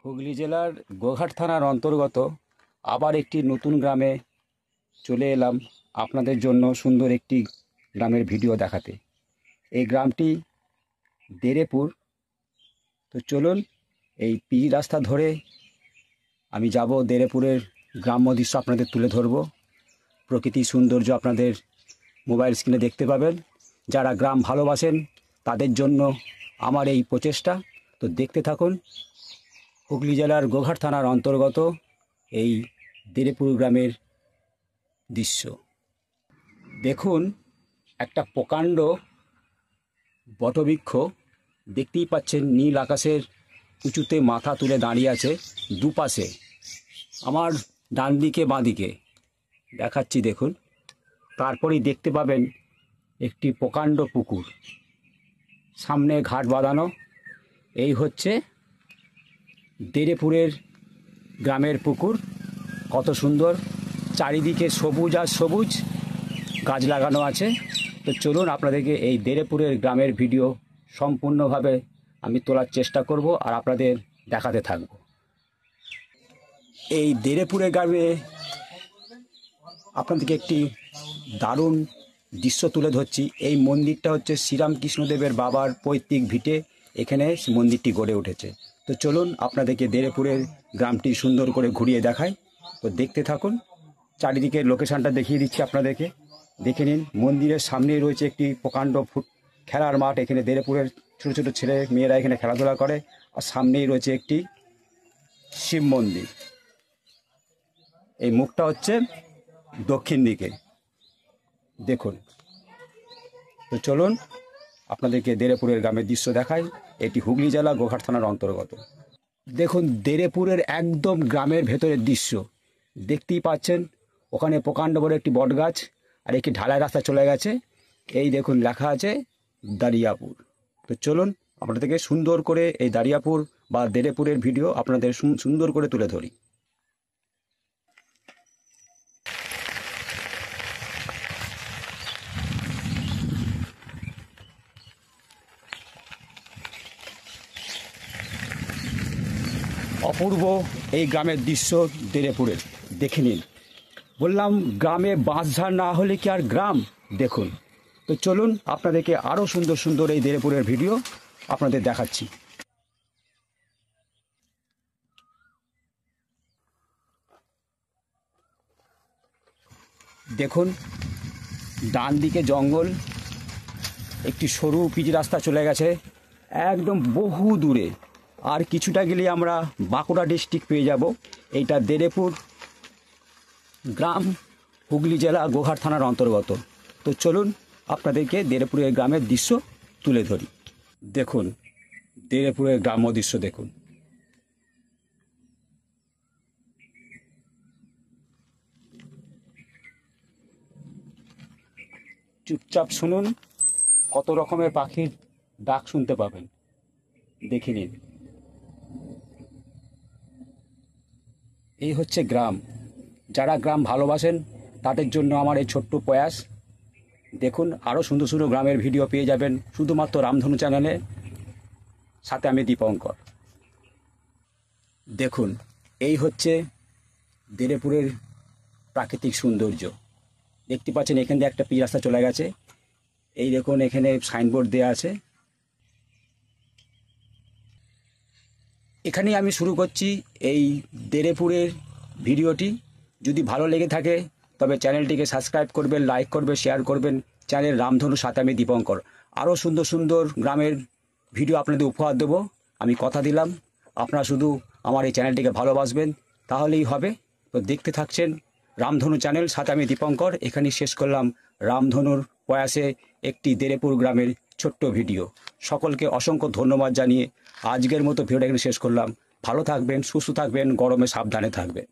হুগলি জেলার গোঘাট থানার অন্তর্গত আবার একটি নতুন গ্রামে চলে এলাম আপনাদের জন্য সুন্দর একটি গ্রামের ভিডিও দেখাতে। এই গ্রামটি দেরেপুর। তো চলুন এই পি রাস্তা ধরে আমি যাব দেরেপুরের গ্রাম্য দৃশ্য আপনাদের তুলে ধরব। প্রকৃতির সৌন্দর্য আপনাদের মোবাইল স্ক্রিনে দেখতে পাবেন। যারা গ্রাম ভালোবাসেন তাদের জন্য আমার এই প্রচেষ্টা। তো দেখতে থাকুন হুগলি জেলার গোঘাট থানার অন্তর্গত এই দেরেপুর গ্রামের দৃশ্য। দেখুন একটা প্রকাণ্ড বটবৃক্ষ দেখতেই পাচ্ছেন, নীল আকাশের উঁচুতে মাথা তুলে দাঁড়িয়ে আছে। দুপাশে আমার ডান দিকে বাঁ দিকে দেখাচ্ছি, দেখুন। তারপরেই দেখতে পাবেন একটি প্রকাণ্ড পুকুর, সামনে ঘাট বাঁধানো। এই হচ্ছে দেরেপুরের গ্রামের পুকুর। কত সুন্দর, চারিদিকে সবুজ আর সবুজ গাছ লাগানো আছে। তো চলুন আপনাদেরকে এই দেরেপুরের গ্রামের ভিডিও সম্পূর্ণভাবে আমি তোলার চেষ্টা করব আর আপনাদের দেখাতে থাকব। এই দেরেপুরের গ্রামে আপনাদেরকে একটি দারুণ দৃশ্য তুলে ধরছি। এই মন্দিরটা হচ্ছে শ্রীরামকৃষ্ণদেবের বাবার পৈতৃক ভিটে, এখানে মন্দিরটি গড়ে উঠেছে। তো চলুন আপনাদেরকে দেরেপুরের গ্রামটি সুন্দর করে ঘুরিয়ে দেখাই। তো দেখতে থাকুন, চারিদিকের লোকেশানটা দেখিয়ে দিচ্ছি আপনাদেরকে। দেখে নিন, মন্দিরের সামনেই রয়েছে একটি প্রকাণ্ড খেলার মাঠ। এখানে দেরেপুরের ছোটো ছোটো ছেলে মেয়েরা এখানে খেলাধুলা করে। আর সামনেই রয়েছে একটি শিব মন্দির। এই মুখটা হচ্ছে দক্ষিণ দিকে, দেখুন। তো চলুন আপনাদেরকে দেরেপুরের গ্রামের দৃশ্য দেখাই। এটি হুগলি জেলা গোঘাট থানার অন্তর্গত। দেখুন দেরেপুরের একদম গ্রামের ভেতরের দৃশ্য দেখতেই পাচ্ছেন। ওখানে প্রকাণ্ড বড় একটি বট গাছ আর একটি ঢালাই রাস্তা চলে গেছে। এই দেখুন লেখা আছে দারিয়াপুর। তো চলুন আপনাদেরকে সুন্দর করে এই দারিয়াপুর বা দেরেপুরের ভিডিও আপনাদের সুন্দর করে তুলে ধরি। অপূর্ব এই গ্রামের দৃশ্য দেরেপুরের, দেখে নিন। বললাম গ্রামে বাঁশঝাড় না হলে কি আর গ্রাম, দেখুন। তো চলুন আপনাদেরকে আরও সুন্দর সুন্দর এই দেরেপুরের ভিডিও আপনাদের দেখাচ্ছি। দেখুন ডান দিকে জঙ্গল, একটি সরু পিচ রাস্তা চলে গেছে একদম বহু দূরে। আর কিছুটা গেলে আমরা বাঁকুড়া ডিস্ট্রিক্ট পেয়ে যাব। এইটা দেরেপুর গ্রাম, হুগলি জেলা গোঘাট থানার অন্তর্গত। তো চলুন আপনাদেরকে দেরেপুরের গ্রামের দৃশ্য তুলে ধরি। দেখুন দেরেপুরের গ্রাম্য দৃশ্য দেখুন। চুপচাপ শুনুন, কত রকমের পাখির ডাক শুনতে পাবেন, দেখে নিন। এই হচ্ছে গ্রাম। যারা গ্রাম ভালোবাসেন তাদের জন্য আমার এই ছোট্ট প্রয়াস। দেখুন আরও সুন্দর সুন্দর গ্রামের ভিডিও পেয়ে যাবেন শুধুমাত্র রামধনু চ্যানেলে, সাথে আমি দীপঙ্কর। দেখুন এই হচ্ছে দেরেপুরের প্রাকৃতিক সৌন্দর্য। দেখতে পাচ্ছেন এখান দিয়ে একটা পিচ রাস্তা চলে গেছে। এই দেখুন এখানে সাইনবোর্ড দেওয়া আছে। এখানেই আমি শুরু করছি এই দেরেপুরের ভিডিওটি। যদি ভালো লেগে থাকে তবে চ্যানেলটিকে সাবস্ক্রাইব করবেন, লাইক করবেন, শেয়ার করবেন। চ্যানেল রামধনু, সাথে আমি দীপঙ্কর। আরও সুন্দর সুন্দর গ্রামের ভিডিও আপনাদের উপহার দেবো, আমি কথা দিলাম। আপনারা শুধু আমার এই চ্যানেলটিকে ভালোবাসবেন, তাহলেই হবে। তো দেখতে থাকছেন রামধনু চ্যানেল, সাথে আমি দীপঙ্কর। এখানেই শেষ করলাম রামধনুর প্রয়াসে একটি দেরেপুর গ্রামের ছোট্ট ভিডিও। সকলকে অসংখ্য ধন্যবাদ জানিয়ে আজকের মতো ভিডিওটা এখানে শেষ করলাম। ভালো থাকবেন, সুস্থ থাকবেন, গরমে সাবধানে থাকবেন।